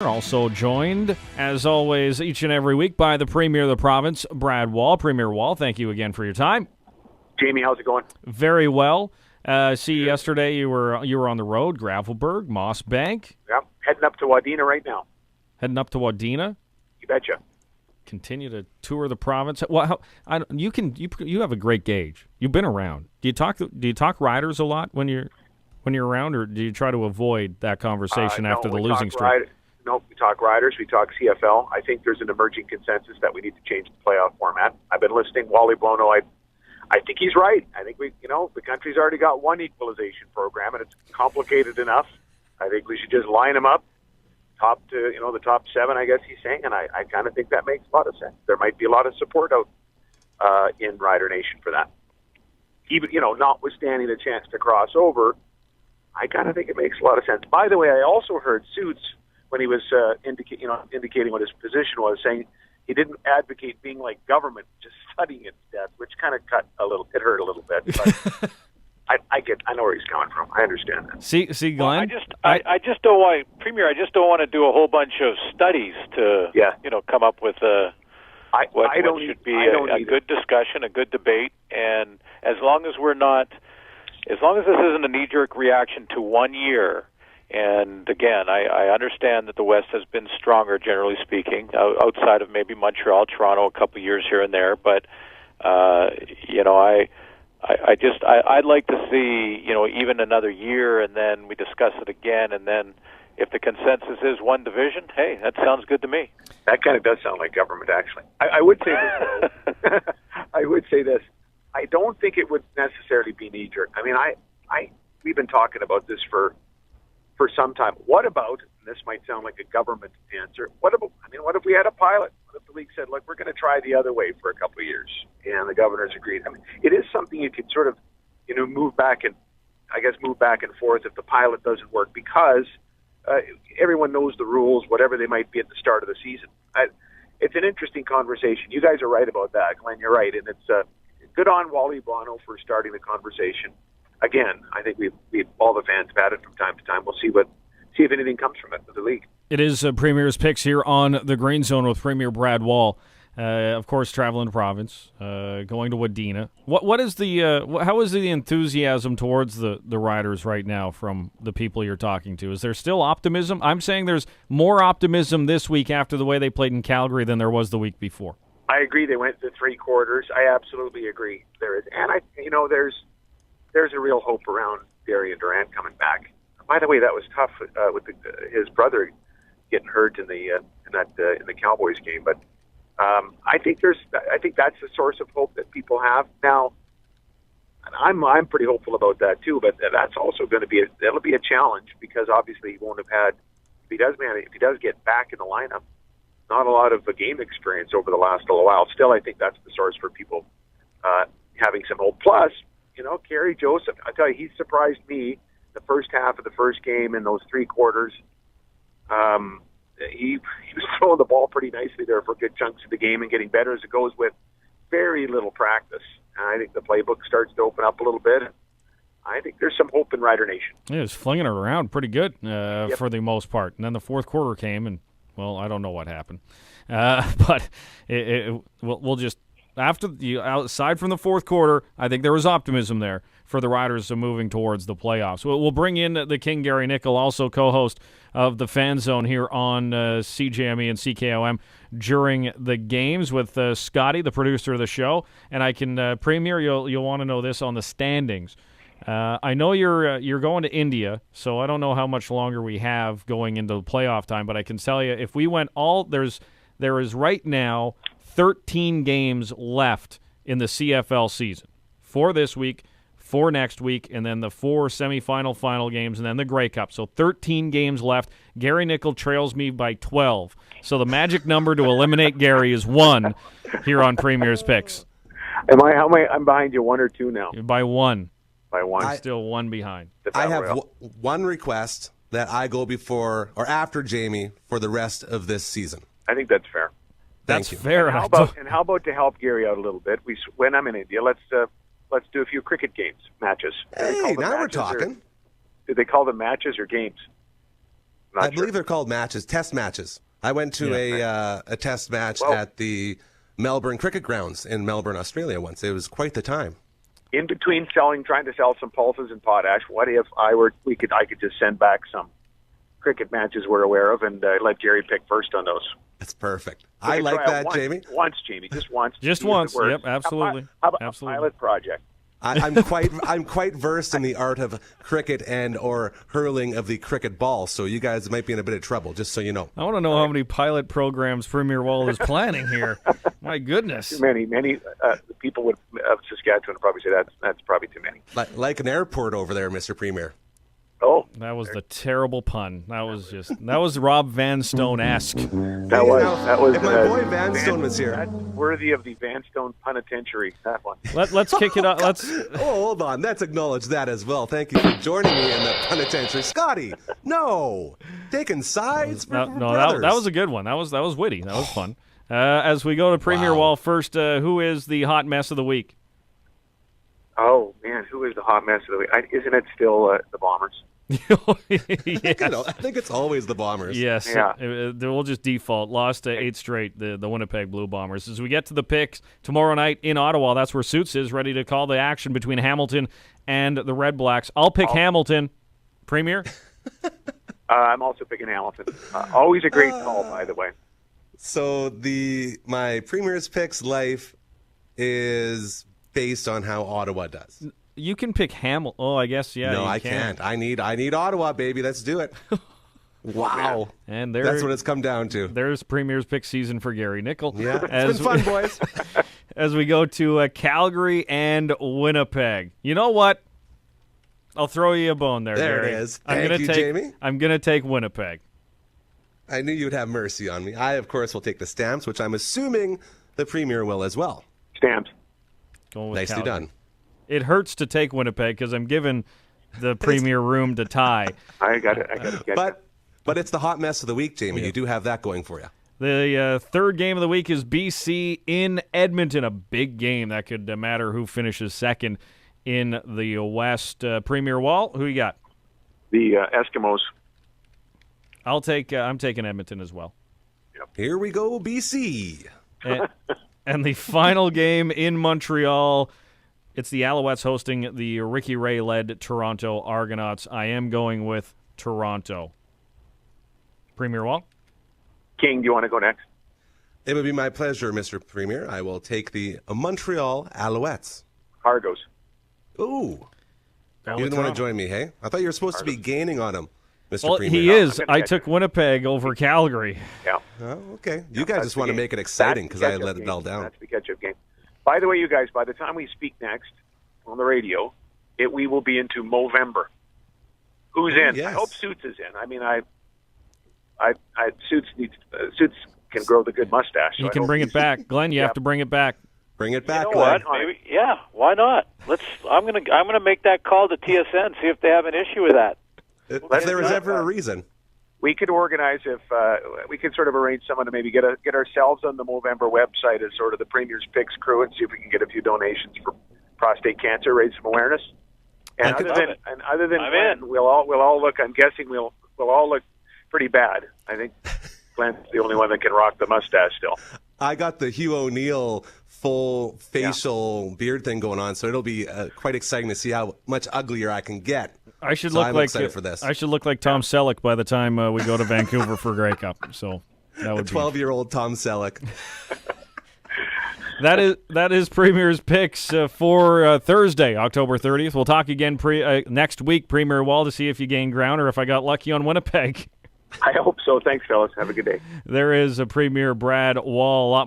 Also joined, as always, each and every week by the Premier of the Province, Brad Wall. Premier Wall, thank you again for your time. Jamie, how's it going? Very well. See, yesterday you were on the road, Gravelburg, Moss Bank. Yeah, heading up to Wadena right now. Heading up to Wadena. You betcha. Continue to tour the province. Well, you have a great gauge. You've been around. Do you talk riders a lot when you're around, or do you try to avoid that conversation after the losing streak? No, we talk riders, we talk CFL. I think there's an emerging consensus that we need to change the playoff format. I've been listening. Wally Bono, I think he's right. I think the country's already got one equalization program, and it's complicated enough. I think we should just line them up, the top seven, I guess he's saying, and I kind of think that makes a lot of sense. There might be a lot of support out in Rider Nation for that. Even, notwithstanding the chance to cross over, I kind of think it makes a lot of sense. By the way, I also heard Suits, when he was indicating what his position was, saying he didn't advocate being like government, just studying it to death, which kind of it hurt a little bit. But I know where he's coming from. I understand that. See, Glenn? Well, I just don't want, Premier, I just don't want to do a whole bunch of studies to, come up with what should be a good discussion, a good debate. And as long as this isn't a knee-jerk reaction to 1 year. And again, I understand that the West has been stronger, generally speaking, outside of maybe Montreal, Toronto, a couple of years here and there. But I'd like to see even another year, and then we discuss it again. And then, if the consensus is one division, hey, that sounds good to me. That kind of does sound like government, actually. I would say this. Though. I would say this. I don't think it would necessarily be knee-jerk. I mean, we've been talking about this for some time. What about, and this might sound like a government answer, what if we had a pilot? What if the league said, look, we're going to try the other way for a couple of years, and the governors agreed? I mean, it is something you can sort of, move back and forth if the pilot doesn't work, because everyone knows the rules, whatever they might be at the start of the season. It's an interesting conversation. You guys are right about that, Glenn. You're right, and it's good on Wally Bono for starting the conversation. Again, I think we all the fans have had it from time to time. We'll see if anything comes from it with the league. It is Premier's Picks here on the Green Zone with Premier Brad Wall. Of course, traveling the province, going to Wadena. What is how is the enthusiasm towards the Riders right now from the people you're talking to? Is there still optimism? I'm saying there's more optimism this week after the way they played in Calgary than there was the week before. I agree. They went to three quarters. I absolutely agree. There is, and there's a real hope around Darian Durant coming back. By the way, that was tough with his brother getting hurt in the Cowboys game. But I think that's the source of hope that people have now. And I'm pretty hopeful about that too. But that's also going to be that'll be a challenge, because obviously he won't have had, if he does get back in the lineup, not a lot of game experience over the last little while. Still, I think that's the source for people having some hope. Plus, Kerry Joseph, I tell you, he surprised me the first half of the first game in those three quarters. He was throwing the ball pretty nicely there for good chunks of the game and getting better as it goes with very little practice. And I think the playbook starts to open up a little bit. I think there's some hope in Rider Nation. Yeah, he was flinging it around pretty good for the most part. And then the fourth quarter came, and, well, I don't know what happened. But we'll just... aside from the fourth quarter, I think there was optimism there for the Riders moving towards the playoffs. We'll bring in the King, Gary Nickel, also co-host of the Fan Zone here on CJME and CKOM during the games with Scotty, the producer of the show. And I can, Premier, you'll want to know this on the standings. I know you're going to India, so I don't know how much longer we have going into the playoff time, but I can tell you, if we went there is right now 13 games left in the CFL season. 4 this week, 4 next week, and then the 4 semifinal final games, and then the Grey Cup. So 13 games left. Gary Nickel trails me by 12. So the magic number to eliminate Gary is 1 here on Premier's Picks. I'm behind you 1 or 2 now? By 1. By 1. I'm still 1 behind. I have one request, that I go before or after Jamie for the rest of this season. I think that's fair. That's fair. And how about to help Gary out a little bit? When I'm in India, let's do a few cricket matches. Hey, now we're talking. Do they call them matches or games? I believe they're called matches, test matches. I went to a test match at the Melbourne Cricket Grounds in Melbourne, Australia once. It was quite the time. In between trying to sell some pulses and potash, what if I could just send back some cricket matches we're aware of and let Jerry pick first on those. That's perfect. I like that, Jamie. Once, Jamie, just once. Just once. Yep, absolutely. How about absolutely. a pilot project? I'm quite versed in the art of cricket and or hurling of the cricket ball, so you guys might be in a bit of trouble, just so you know. I want to know how many pilot programs Premier Wall is planning here. My goodness. Too many. Many people of Saskatchewan would probably say that's probably too many. Like an airport over there, Mr. Premier. Oh, that was the terrible pun. That was Rob Van Stone-esque. That was. If my boy Van Stone was here, that's worthy of the Van Stone Penitentiary. That one. Let's kick it up. hold on. Let's acknowledge that as well. Thank you for joining me in the penitentiary, Scotty. No, taking sides. No, that was a good one. That was witty. That was fun. As we go to Premier Wall first, who is the hot mess of the week? Oh man, who is the hot mess of the week? Isn't it still the Bombers? Yes. I think it's always the Bombers. Yes, we'll just default. Lost 8 straight, the Winnipeg Blue Bombers. As we get to the picks tomorrow night in Ottawa, that's where Suits is, ready to call the action between Hamilton and the Red Blacks. I'll pick Hamilton. Premier? I'm also picking Hamilton. Always a great call, by the way. So my Premier's picks life is based on how Ottawa does. You can pick Hamilton. Oh, I guess, yeah. No, I can't. I need Ottawa, baby. Let's do it. Wow. And that's what it's come down to. There's Premier's pick season for Gary Nickel. Yeah, it's been fun, boys. As we go to Calgary and Winnipeg. You know what? I'll throw you a bone there, There Gary. it is. Thank you, Jamie. I'm going to take Winnipeg. I knew you'd have mercy on me. I, of course, will take the Stamps, which I'm assuming the Premier will as well. Stamps. Going with Nicely Calgary. done. It hurts to take Winnipeg because I'm giving the Premier room to tie. I got it. But it's the hot mess of the week, Jamie. Yeah. You do have that going for you. The third game of the week is BC in Edmonton, a big game that could matter who finishes second in the West. Premier Wall, who you got? The Eskimos. I'm taking Edmonton as well. Yep. Here we go, BC. And the final game in Montreal, it's the Alouettes hosting the Ricky Ray-led Toronto Argonauts. I am going with Toronto. Premier Wall? King, do you want to go next? It would be my pleasure, Mr. Premier. I will take the Montreal Alouettes. Argos. Ooh. You didn't want to join me, hey? I thought you were supposed to be gaining on him, Mr. Premier. He is. I took Winnipeg over Calgary. Yeah. Oh, okay. You guys just want to make it exciting because I let it all down. That's the catch-up game. By the way, you guys, by the time we speak next on the radio, we will be into Movember. Who's in? Yes. I hope Suits is in. I mean, Suits can grow the good mustache. You can bring it back, Glenn. You have to bring it back. Bring it back, you know Glenn. What? Maybe, why not? I'm gonna make that call to TSN, see if they have an issue with that. If there was ever a reason. We could organize we could sort of arrange someone to maybe get ourselves on the Movember website as sort of the Premier's Picks crew and see if we can get a few donations for prostate cancer, raise some awareness. And other than Glenn, we'll all look. I'm guessing we'll all look pretty bad. I think Glenn's the only one that can rock the mustache still. I got the Hugh O'Neill full facial beard thing going on, so it'll be quite exciting to see how much uglier I can get. I'm excited for this. I should look like Tom Selleck by the time we go to Vancouver for Grey Cup. So that would 12-year-old Tom Selleck. That is Premier's Picks for Thursday, October 30th. We'll talk again next week, Premier Wall, to see if you gain ground or if I got lucky on Winnipeg. I hope so. Thanks, fellas. Have a good day. There is a Premier Brad Wall. A lot more